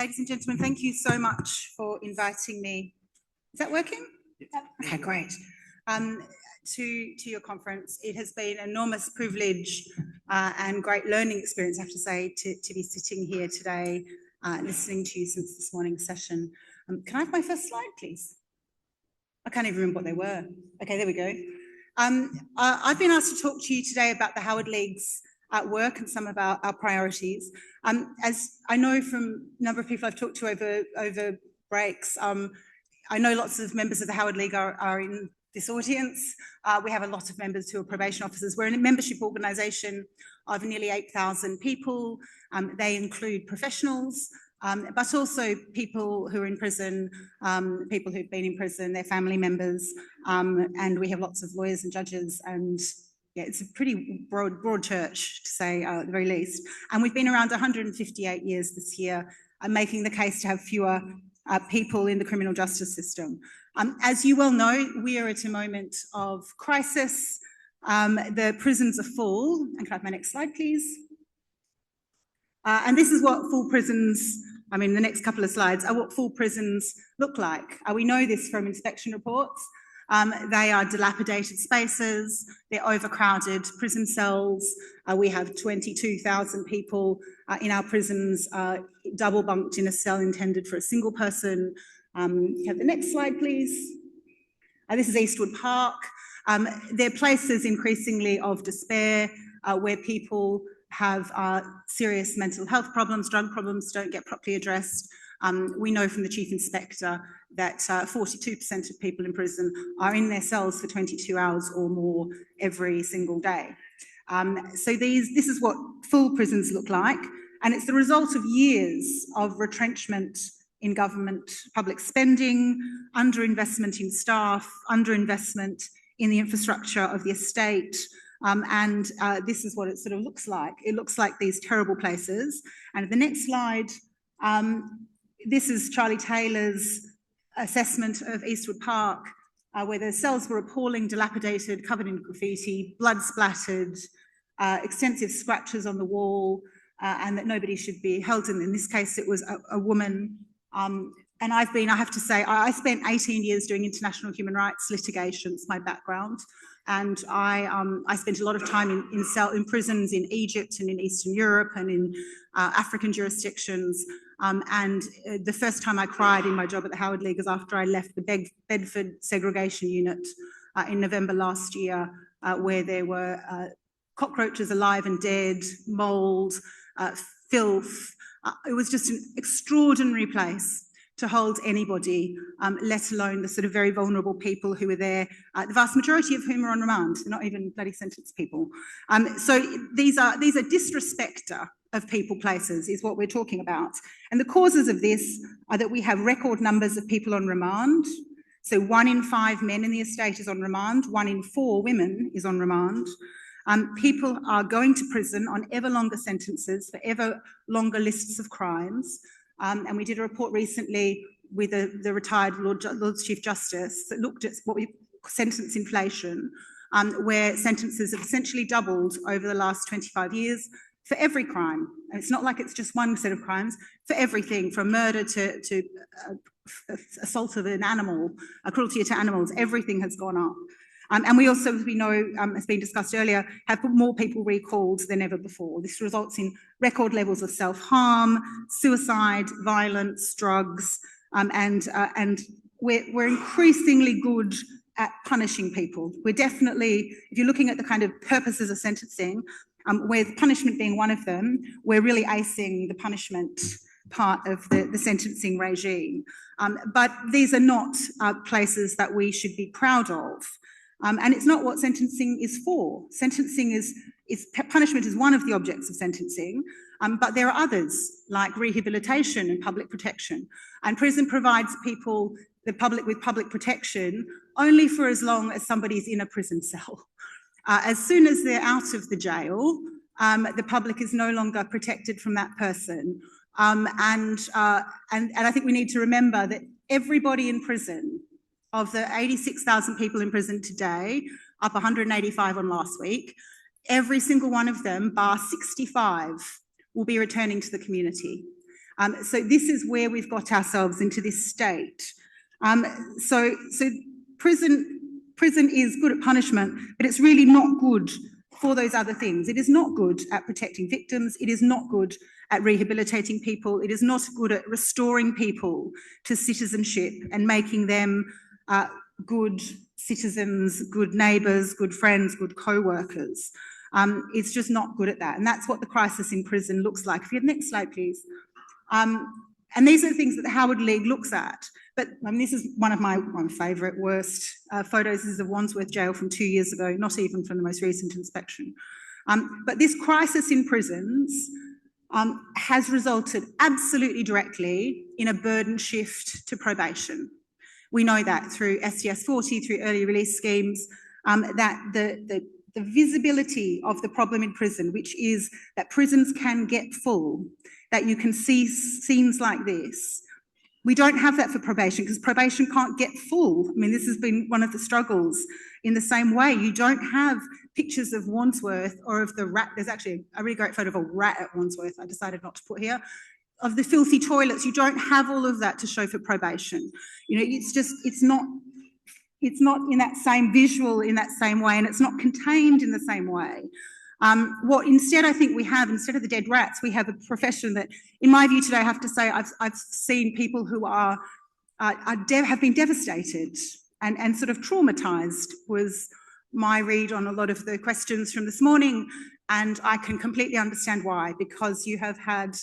Ladies and gentlemen, thank you so much for inviting me. Is that working? Yep. Okay, great. To your conference. It has been an enormous privilege and great learning experience, I have to say, to be sitting here today listening to you since this morning's session. Can I have my first slide, please? I can't even remember what they were. Okay, there we go. I've been asked to talk to you today about the Howard League's work and some of our priorities. As I know from a number of people I've talked to over breaks, I know lots of members of the Howard League are in this audience. We have a lot of members who are probation officers. We're a membership organisation of nearly 8,000 people. They include professionals, but also people who are in prison, people who've been in prison, their family members, and we have lots of lawyers and judges, and yeah, it's a pretty broad church, to say at the very least. And we've been around 158 years this year, making the case to have fewer people in the criminal justice system. As you well know, we are at a moment of crisis. The prisons are full. And can I have my next slide, please? And this is what full prisons, the next couple of slides, are what full prisons look like. We know this from inspection reports. They are dilapidated spaces, they're overcrowded prison cells. We have 22,000 people in our prisons, double bunked in a cell intended for a single person. Have the next slide, please. This is Eastwood Park. They're places increasingly of despair where people have serious mental health problems, drug problems don't get properly addressed. We know from the Chief Inspector that 42% of people in prison are in their cells for 22 hours or more every single day. So this is what full prisons look like, and it's the result of years of retrenchment in government public spending, underinvestment in staff, underinvestment in the infrastructure of the estate, and this is what it sort of looks like. It looks like these terrible places. And the next slide, this is Charlie Taylor's assessment of Eastwood Park, where the cells were appalling, dilapidated, covered in graffiti, blood splattered, extensive scratches on the wall, and that nobody should be held in. In this case, it was a woman. And I have to say, I spent 18 years doing international human rights litigation. It's my background. And I spent a lot of time in prisons in Egypt and in Eastern Europe and in African jurisdictions. And the first time I cried in my job at the Howard League was after I left the Bedford segregation unit in November last year, where there were cockroaches alive and dead, mould, filth. It was just an extraordinary place to hold anybody, let alone the sort of very vulnerable people who were there, the vast majority of whom are on remand. They're not even bloody sentenced people. So these are disrespecter of people places is what we're talking about. And the causes of this are that we have record numbers of people on remand. So 1 in 5 men in the estate is on remand, 1 in 4 women is on remand. People are going to prison on ever longer sentences for ever longer lists of crimes. And we did a report recently with the retired Lord Chief Justice that looked at what we sentence inflation, where sentences have essentially doubled over the last 25 years for every crime. And it's not like it's just one set of crimes, for everything from murder to assault of an animal, cruelty to animals, everything has gone up. And we also, as we know, as been discussed earlier, have more people recalled than ever before. This results in record levels of self-harm, suicide, violence, drugs, and we're increasingly good at punishing people. We're definitely, if you're looking at the kind of purposes of sentencing, with punishment being one of them, we're really acing the punishment part of the sentencing regime. But these are not places that we should be proud of. And it's not what sentencing is for. Punishment is one of the objects of sentencing, but there are others like rehabilitation and public protection. And prison provides people, the public, with public protection only for as long as somebody's in a prison cell. As soon as they're out of the jail, the public is no longer protected from that person. And I think we need to remember that everybody in prison, of the 86,000 people in prison today, up 185 on last week, every single one of them, bar 65, will be returning to the community. So this is where we've got ourselves into this state. So prison is good at punishment, but it's really not good for those other things. It is not good at protecting victims. It is not good at rehabilitating people. It is not good at restoring people to citizenship and making them good citizens, good neighbours, good friends, good co-workers. It's just not good at that. And that's what the crisis in prison looks like. If you have the next slide, please. And these are the things that the Howard League looks at. But this is one of my favourite worst photos. This is of Wandsworth Jail from 2 years ago, not even from the most recent inspection. But this crisis in prisons has resulted absolutely directly in a burden shift to probation. We know that through STS 40, through early release schemes, that the visibility of the problem in prison, which is that prisons can get full, that you can see scenes like this. We don't have that for probation because probation can't get full. I mean, this has been one of the struggles. In the same way, you don't have pictures of Wandsworth or of the rat. There's actually a really great photo of a rat at Wandsworth I decided not to put here. Of the filthy toilets, you don't have all of that to show for probation. You know, it's not in that same visual in that same way, and it's not contained in the same way. What instead I think we have, instead of the dead rats, we have a profession that, in my view today, I have to say, I've seen people who have been devastated and sort of traumatised, was my read on a lot of the questions from this morning, and I can completely understand why, because you have had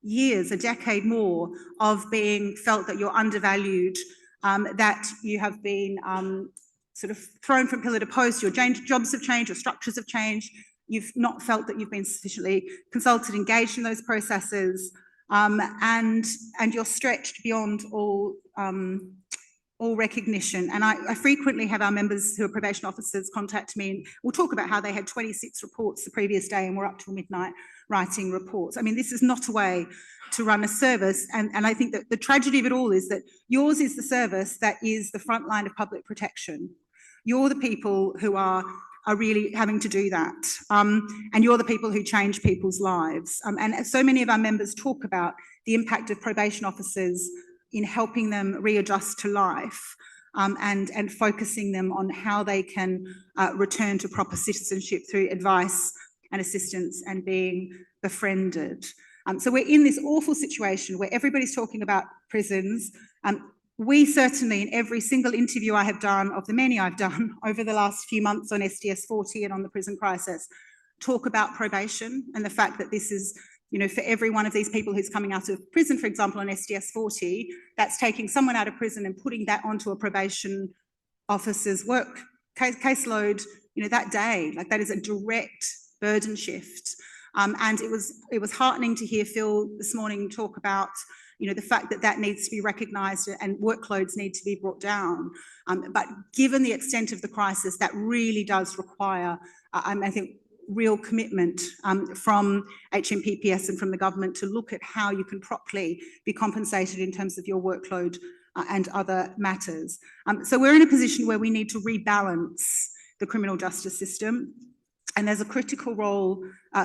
years, a decade more, of being felt that you're undervalued, that you have been sort of thrown from pillar to post, your jobs have changed, your structures have changed, you've not felt that you've been sufficiently consulted, engaged in those processes, and you're stretched beyond all recognition. And I frequently have our members who are probation officers contact me, and we'll talk about how they had 26 reports the previous day and were up till midnight writing reports. I mean, this is not a way to run a service. And I think that the tragedy of it all is that yours is the service that is the front line of public protection. You're the people who are really having to do that. And you're the people who change people's lives. And so many of our members talk about the impact of probation officers in helping them readjust to life, and focusing them on how they can return to proper citizenship through advice and assistance and being befriended. So we're in this awful situation where everybody's talking about prisons. We certainly, in every single interview I have done, of the many I've done over the last few months on STS 40 and on the prison crisis, talk about probation and the fact that this is, you know, for every one of these people who's coming out of prison, for example, on STS 40, that's taking someone out of prison and putting that onto a probation officer's work caseload, you know, that day. Like, that is a direct burden shift. And it was heartening to hear Phil this morning talk about, you know, the fact that that needs to be recognised and workloads need to be brought down. But given the extent of the crisis, that really does require, I think, real commitment from HMPPS and from the government to look at how you can properly be compensated in terms of your workload and other matters. So we're in a position where we need to rebalance the criminal justice system. And there's a critical role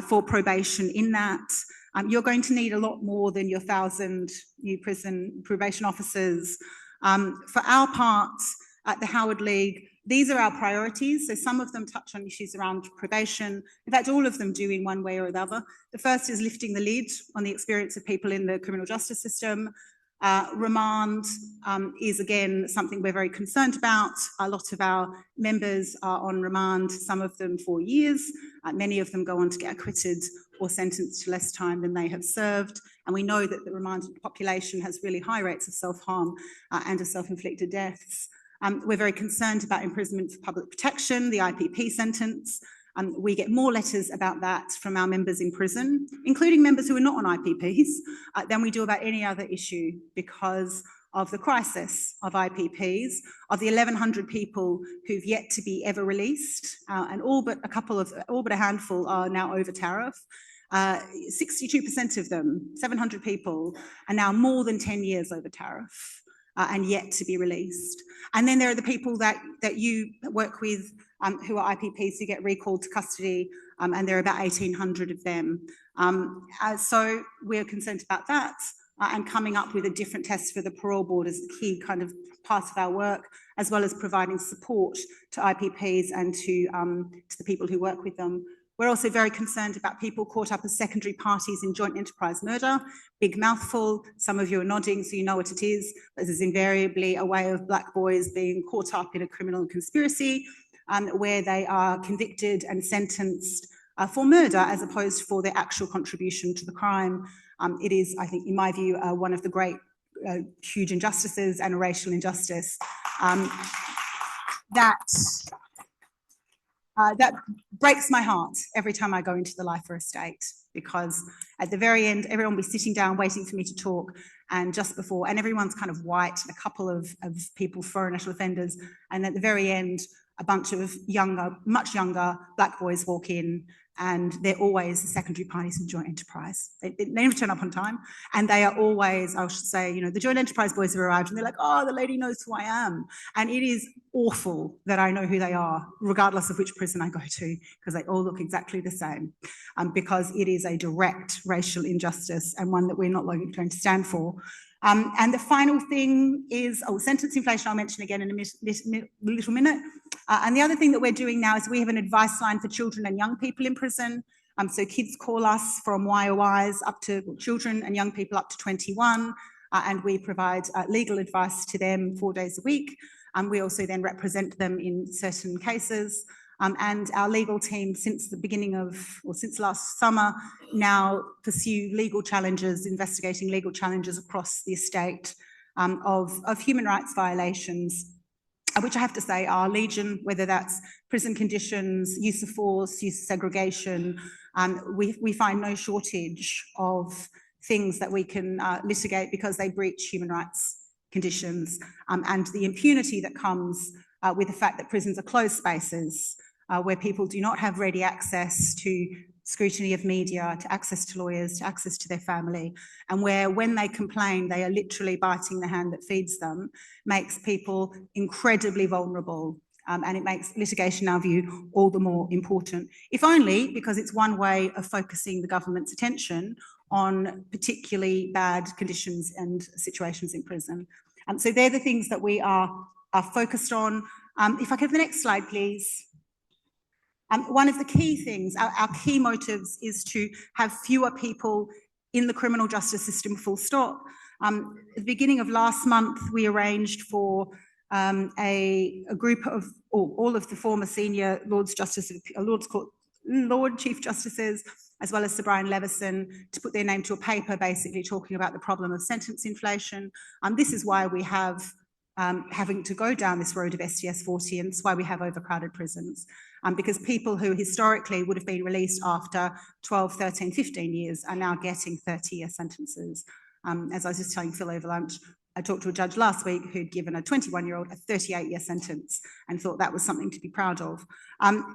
for probation in that. You're going to need a lot more than your 1,000 new probation officers. For our part at the Howard League, these are our priorities. So some of them touch on issues around probation. In fact, all of them do in one way or the other. The first is lifting the lid on the experience of people in the criminal justice system. Remand is, again, something we're very concerned about. A lot of our members are on remand, some of them for years. Many of them go on to get acquitted or sentenced to less time than they have served. And we know that the remanded population has really high rates of self-harm and of self-inflicted deaths. We're very concerned about imprisonment for public protection, the IPP sentence. We get more letters about that from our members in prison, including members who are not on IPPs, than we do about any other issue, because of the crisis of IPPs, of the 1,100 people who've yet to be ever released, and all but a handful are now over tariff. 62% of them, 700 people, are now more than 10 years over tariff and yet to be released. And then there are the people that you work with who are IPPs who get recalled to custody, and there are about 1,800 of them. So we're concerned about that. and coming up with a different test for the parole board is a key kind of part of our work, as well as providing support to IPPs and to the people who work with them. We're also very concerned about people caught up as secondary parties in joint enterprise murder. Big mouthful, some of you are nodding so you know what it is. This is invariably a way of black boys being caught up in a criminal conspiracy where they are convicted and sentenced for murder as opposed to for their actual contribution to the crime. It is, I think, in my view, one of the great huge injustices and a racial injustice that breaks my heart every time I go into the Lifer estate, because at the very end, everyone will be sitting down waiting for me to talk, and just before, and everyone's kind of white, and a couple of people, foreign national offenders, and at the very end, a bunch of younger, much younger black boys walk in, and they're always the secondary parties in joint enterprise. They never turn up on time, and they are always, I should say, you know, the joint enterprise boys have arrived, and they're like, oh, the lady knows who I am. And it is awful that I know who they are, regardless of which prison I go to, because they all look exactly the same, because it is a direct racial injustice and one that we're not going to stand for. And the final thing is, sentence inflation, I'll mention again in a little minute. And the other thing that we're doing now is we have an advice line for children and young people in prison. So kids call us from YOIs up to children and young people up to 21, and we provide legal advice to them 4 days a week. We also then represent them in certain cases. And our legal team, since the beginning of, or since last summer, now pursue legal challenges, investigating legal challenges across the estate of human rights violations, which I have to say are legion, whether that's prison conditions, use of force, use of segregation. We find no shortage of things that we can litigate because they breach human rights conditions, and the impunity that comes with the fact that prisons are closed spaces where people do not have ready access to scrutiny of media, to access to lawyers, to access to their family, and where when they complain, they are literally biting the hand that feeds them, makes people incredibly vulnerable. And it makes litigation, in our view, all the more important, if only because it's one way of focusing the government's attention on particularly bad conditions and situations in prison. So they're the things that we are focused on. If I could have the next slide, please. One of the key things, our key motives, is to have fewer people in the criminal justice system, full stop. At the beginning of last month, we arranged for a group of all of the former senior Lord Chief Justices, as well as Sir Brian Leveson, to put their name to a paper basically talking about the problem of sentence inflation. This is why we have having to go down this road of STS 40, and it's why we have overcrowded prisons, because people who historically would have been released after 12, 13, 15 years are now getting 30-year sentences. As I was just telling Phil over lunch, I talked to a judge last week who'd given a 21-year-old a 38-year sentence and thought that was something to be proud of.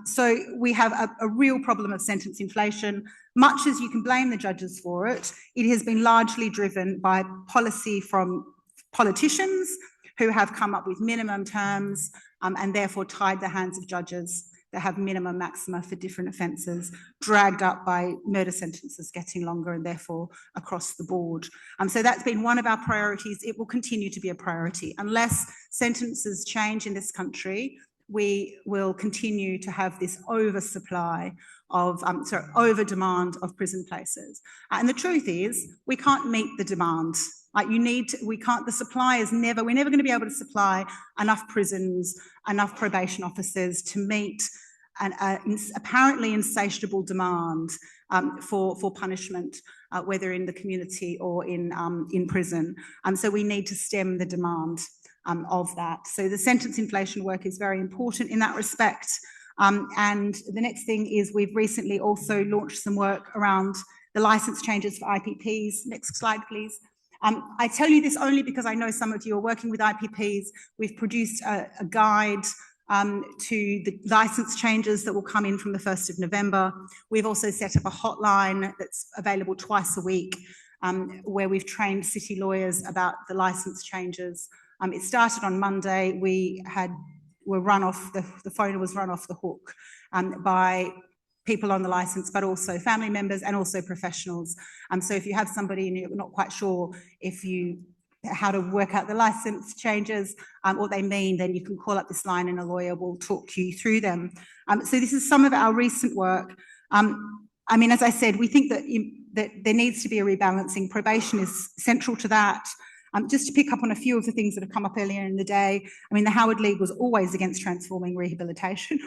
So we have a real problem of sentence inflation. Much as you can blame the judges for it, it has been largely driven by policy from politicians who have come up with minimum terms and therefore tied the hands of judges that have minimum maxima for different offences, dragged up by murder sentences getting longer and therefore across the board. So that's been one of our priorities. It will continue to be a priority. Unless sentences change in this country, we will continue to have this oversupply of, over-demand of prison places. And the truth is, we can't meet the demand. Like the supply is we're never going to be able to supply enough prisons, enough probation officers to meet an apparently insatiable demand for punishment, whether in the community or in prison. So we need to stem the demand of that. So the sentence inflation work is very important in that respect. And the next thing is we've recently also launched some work around the licence changes for IPPs. Next slide, please. I tell you this only because I know some of you are working with IPPs. We've produced a guide to the licence changes that will come in from the 1st of November. We've also set up a hotline that's available twice a week, where we've trained city lawyers about the licence changes. It started on Monday. The phone was run off the hook by people on the licence, but also family members and also professionals. So if you have somebody and you're not quite sure how to work out the licence changes, what they mean, then you can call up this line and a lawyer will talk you through them. So this is some of our recent work. I mean, as I said, we think that there needs to be a rebalancing. Probation is central to that. Just to pick up on a few of the things that have come up earlier in the day, I mean, the Howard League was always against transforming rehabilitation,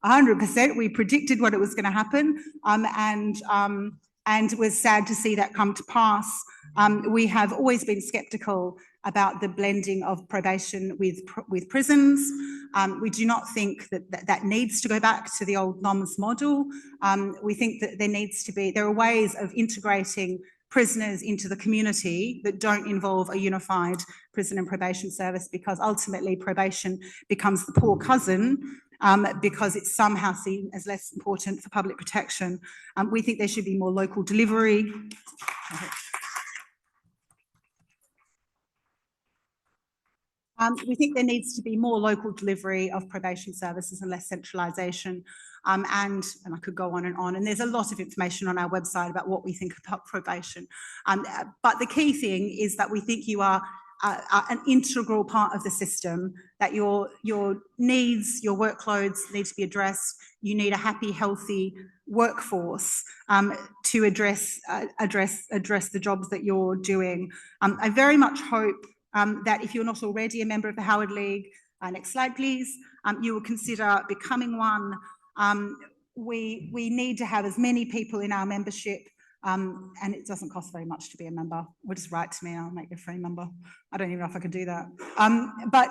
100%. We predicted what it was going to happen, and was sad to see that come to pass. We have always been sceptical about the blending of probation with prisons. We do not think that needs to go back to the old NOMS model. We think that there are ways of integrating prisoners into the community that don't involve a unified prison and probation service, because ultimately probation becomes the poor cousin because it's somehow seen as less important for public protection. We think there should be more local delivery. We think there needs to be more local delivery of probation services and less centralisation. And I could go on, and there's a lot of information on our website about what we think about probation. But the key thing is that we think you are an integral part of the system, that your needs, your workloads need to be addressed. You need a happy, healthy workforce to address the jobs that you're doing. I very much hope that if you're not already a member of the Howard League, next slide please, you will consider becoming one. We need to have as many people in our membership, and it doesn't cost very much to be a member. Or just write to me, I'll make you a free member. I don't even know if I could do that. But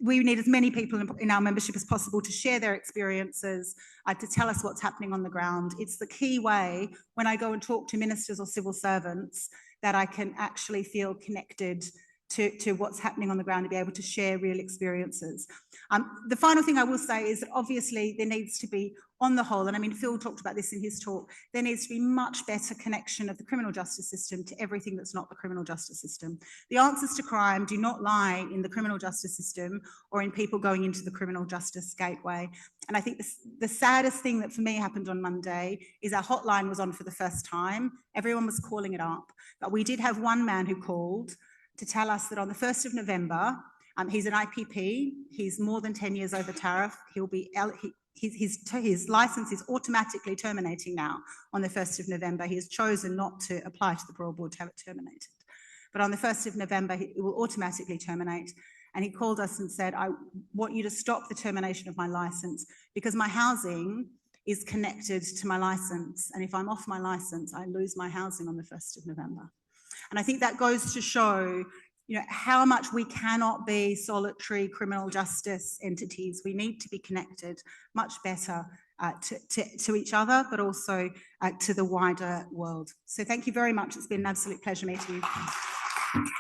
we need as many people in our membership as possible to share their experiences, to tell us what's happening on the ground. It's the key way when I go and talk to ministers or civil servants that I can actually feel connected to what's happening on the ground, to be able to share real experiences. The final thing I will say is that obviously there needs to be, on the whole, and I mean, Phil talked about this in his talk, there needs to be much better connection of the criminal justice system to everything that's not the criminal justice system. The answers to crime do not lie in the criminal justice system or in people going into the criminal justice gateway. And I think the saddest thing that for me happened on Monday is our hotline was on for the first time. Everyone was calling it up, but we did have one man who called to tell us that on the 1st of November, he's an IPP, he's more than 10 years over tariff, his licence is automatically terminating now on the 1st of November. He has chosen not to apply to the Parole Board to have it terminated. But on the 1st of November, it will automatically terminate. And he called us and said, I want you to stop the termination of my licence because my housing is connected to my licence. And if I'm off my licence, I lose my housing on the 1st of November. And I think that goes to show, how much we cannot be solitary criminal justice entities. We need to be connected much better to each other, but also to the wider world. So thank you very much. It's been an absolute pleasure meeting you.